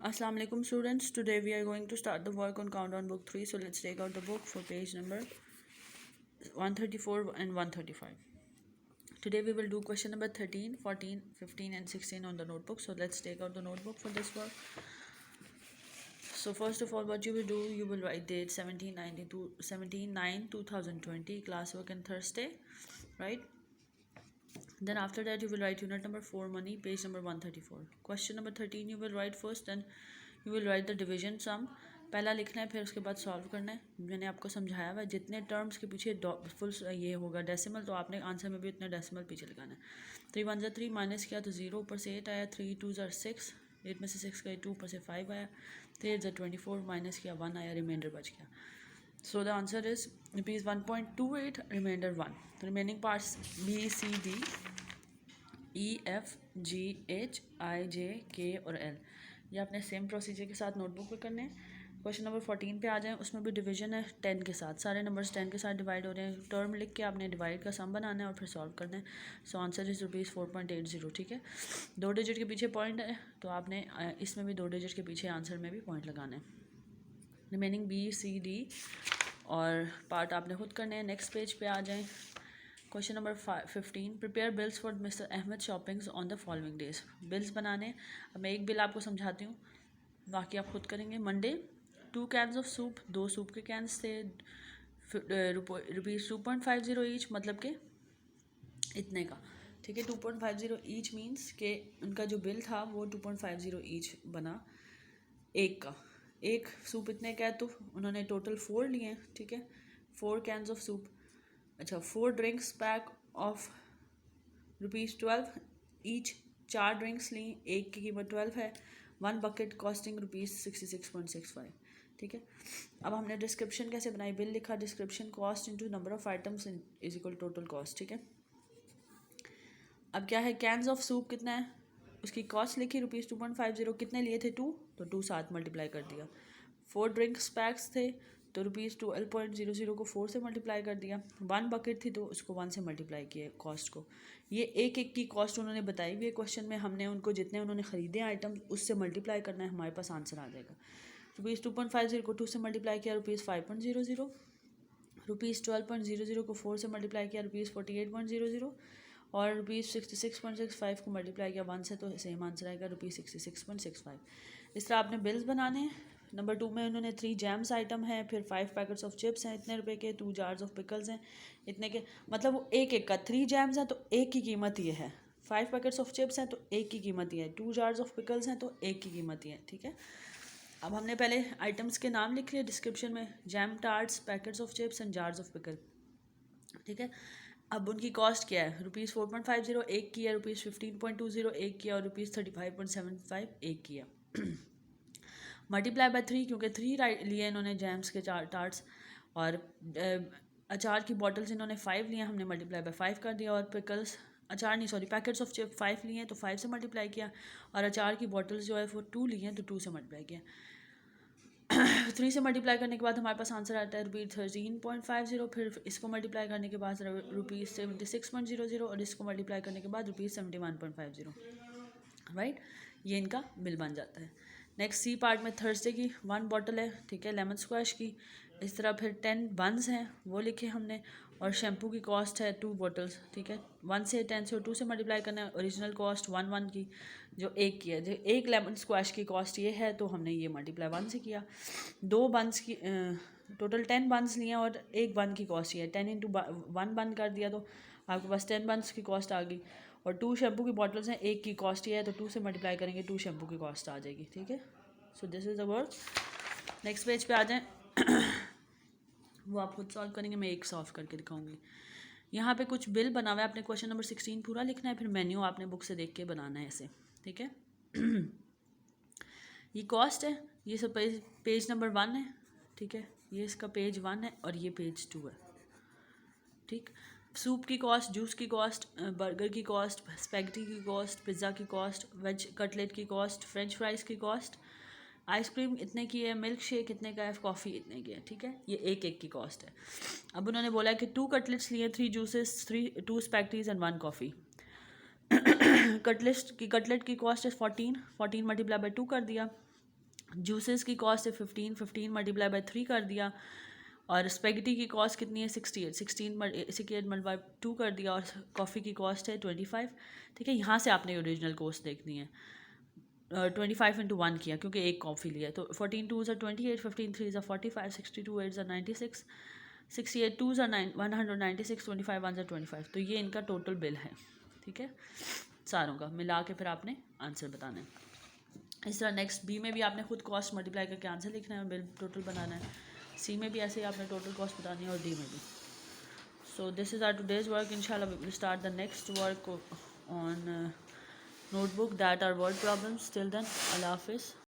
Assalamu alaikum students. Today we are going to start the work on Countdown Book 3. So let's take out the book for page number 134 and 135. Today we will do question number 13, 14, 15 and 16 on the notebook. So let's take out the notebook for this work. So first of all, what you will do, you will write date 17/9/2020, classwork and Thursday, right? Then after that you will write unit number 4 money, page number 134. Question number 13 you will write first, then you will write the division sum. पहला लिखना है, फिर उसके बाद solve करना है. मैंने आपको समझाया हुआ है जितने टर्म्स के पीछे फुल ये होगा डेसिमल, तो आपने आंसर में भी उतने डेसिमल पीछे लगाना है. 3 1 ज़ा 3 माइनस किया तो 0 ऊपर से 8 आया. 3 2 ज़ा 6, 8 में से 6 गए, 2 ऊपर से 5 आया. 3 8 ज़ा 24 माइनस किया 1 आया, रिमाइंडर बच गया. So the answer is rupees 1.28, remainder 1. The remaining parts B, C, D, E, F, G, H, I, J, K और L ये आपने सेम प्रोसीजर के साथ नोटबुक पे करने हैं. क्वेश्चन नंबर 14 पे आ जाएं. उसमें भी डिवीजन है 10 के साथ. सारे नंबर्स 10 के साथ डिवाइड हो रहे हैं. टर्म लिख के आपने डिवाइड का सम बनाना है और फिर सॉल्व करना है. So answer is rupees 4.80. ठीक है, 2 डिजिट के पीछे पॉइंट है, तो आपने इसमें भी 2 डिजिट के पीछे आंसर में भी पॉइंट लगाना है. रिमेनिंग बी सी डी और पार्ट आपने खुद करने हैं. नेक्स्ट पेज पे आ जाएं. Question number 15, prepare bills for mister Ahmed shoppings on the following days. Bills बनाने. अब मैं एक बिल आपको समझाती हूँ, बाकी आप खुद करेंगे. Monday 2 cans of soup, 2 soup के कैंस थे, रुपीज़ 2.50 ईच, मतलब कि इतने का. ठीक है, 2.50 ईच मीन्स कि उनका जो बिल था वो 2.50 ईच बना एक का. एक सूप इतने का है, तो उन्होंने टोटल 4 लिए. ठीक है, 4 कैन्स ऑफ सूप. अच्छा, 4 drinks pack of rupees 12 each, 4 drinks ली, एक की कीमत 12 है. 1 बकेट कॉस्टिंग रुपीज़ 66.65. ठीक है, अब हमने डिस्क्रिप्शन कैसे बनाई. बिल लिखा, description cost into number of items is equal total cost. ठीक है, अब क्या है, कैन्स ऑफ सूप कितना है, उसकी कॉस्ट लिखी रुपीज़ 2.50. कितने लिए थे 2, तो 2 साथ मल्टीप्लाई कर दिया. 4 ड्रिंक्स पैक्स थे, तो रुपीज़ 12.00 को 4 से मल्टीप्लाई कर दिया. 1 बकेट थी, तो उसको 1 से मल्टीप्लाई किया कॉस्ट को. ये एक एक की कॉस्ट उन्होंने बताई हुई है क्वेश्चन में. हमने उनको जितने उन्होंने ख़रीदे आइटम उससे मल्टीप्लाई करना है, हमारे पास आंसर आ जाएगा. रुपीज़ 2.50 को 2 से मल्टीप्लाई किया, रुपीज़ 5.00. रुपीज़ 12.00 को 4 से मल्टीप्लाई किया, रुपीज़ 48.00. और रुपीज़ 66.65 को मल्टीप्लाई किया 1 से, तो सेम आंसर आएगा रुपीज़ 66.65. इस तरह आपने बिल्स बनाने हैं. नंबर 2 में उन्होंने 3 जैम्स आइटम है, फिर 5 पैकेट्स ऑफ चिप्स हैं इतने रुपए के, 2 जार्स ऑफ पिकल्स हैं इतने के. मतलब वो एक एक का 3 जैम्स हैं तो एक की कीमत ये है. 5 पैकेट्स ऑफ चिप्स हैं तो एक की कीमत ये है. 2 जार्स ऑफ पिकल्स हैं तो एक की कीमत ये है. ठीक है, अब हमने पहले आइटम्स के नाम लिख लिए डिस्क्रिप्शन में, jam tarts, packets of chips and jars of pickle. ठीक है, अब उनकी कॉस्ट क्या है, रुपीज़ 4.50 एक की है, रुपीज़ 15.20 एक की है, और रुपीज़ 35.75 एक की है. मल्टीप्लाई बाय 3, क्योंकि 3 लिए इन्होंने जैम्स के टार्ट्स, और अचार की बॉटल्स इन्होंने 5 लिए, हमने मल्टीप्लाई बाय 5 कर दिया. और पिकल्स, अचार नहीं सॉरी, पैकेट्स ऑफ चिप 5 लिए हैं तो 5 से मल्टीप्लाई किया, और अचार की बॉटल्स जो है वो 2 लिए हैं तो 2 से मल्टीप्लाई किया. 3 से मल्टीप्लाई करने के बाद हमारे पास आंसर आता है रुपीज़ 13.50. फिर इसको मल्टीप्लाई करने के बाद रुपीज़ 76.00, और इसको मल्टीप्लाई करने के बाद रुपीज़ 71.50. राइट, ये इनका बिल बन जाता है. नेक्स्ट सी पार्ट में थर्सडे की 1 बॉटल है. ठीक है, लेमन स्क्वैश की. इस तरह फिर 10 बन्स हैं वो लिखे हमने, और शैम्पू की कॉस्ट है 2 बॉटल्स. ठीक है, 1 से 10 से और 2 से मल्टीप्लाई करना है. ओरिजिनल कॉस्ट 1 की, जो एक की है, जो एक लेमन स्क्वैश की कॉस्ट ये है, तो हमने ये मल्टीप्लाई 1 से किया. 2 बन्स की टोटल 10 बन्स लिए और एक बन की कॉस्ट ये है. 10 इंटू 1 बन कर दिया तो आपके पास 10 बन्स की कॉस्ट आ गई. और 2 शैम्पू की बॉटल्स हैं, एक की कॉस्ट ये है, तो 2 से मल्टीप्लाई करेंगे 2 शैम्पू की कॉस्ट आ जाएगी. ठीक है, सो this is the work. Next page पे आ जाएं. वो आप खुद सॉल्व करेंगे, मैं एक सॉल्व करके दिखाऊंगी. यहाँ पे कुछ बिल बना हुआ है, आपने क्वेश्चन नंबर 16 पूरा लिखना है, फिर मेन्यू आपने बुक से देख के बनाना है ऐसे. ठीक है, ये कॉस्ट है, ये सब पेज नंबर 1 है. ठीक है, ये इसका पेज 1 है और ये पेज 2 है. ठीक, सूप की कॉस्ट, जूस की कॉस्ट, बर्गर की कॉस्ट, स्पैगेटी की कॉस्ट, पिज़्ज़ा की कॉस्ट, वेज कटलेट की कॉस्ट, फ्रेंच फ्राइज़ की कॉस्ट, आइसक्रीम इतने की है, मिल्क शेक इतने का है, कॉफ़ी इतने की है. ठीक है, ये एक एक की कॉस्ट है. अब उन्होंने बोला है कि 2 कटलेट्स लिए, 3 juices, 2 spaghettis and 1 coffee. Cutlet की कॉस्ट है 14 मल्टीप्लाई बाई 2 कर दिया. जूसेस की कॉस्ट है 15, 15 मल्टीप्लाई बाई 3 कर दिया, और स्पेगेटी की कॉस्ट कितनी है 68, 68 मल्टीप्लाई 2 कर दिया, और कॉफ़ी की कॉस्ट है 25। ठीक है, यहाँ से आपने ओरिजिनल कॉस्ट देखनी है। 25 इंटू 1 किया क्योंकि एक कॉफ़ी लिया, तो 14 2 ज़ा 28, 15 3 ज़ा 45, 62 8 ज़ा 96, 68 2 ज़ा 196, 25 1 ज़ा 25। तो ये इनका टोटल बिल है। ठीक है, सारों का मिला के फिर आपने आंसर बताना है। इस तरह नेक्स्ट बी में भी आपने खुद कॉस्ट मल्टीप्लाई करके आंसर लिखना है और बिल टोटल बनाना है। सी में भी ऐसे ही आपने टोटल कॉस्ट बतानी है, और डी में भी। So this is our today's work. इंशाल्लाह we will start the next work on notebook, that are word problems. Till then, Allah Hafiz.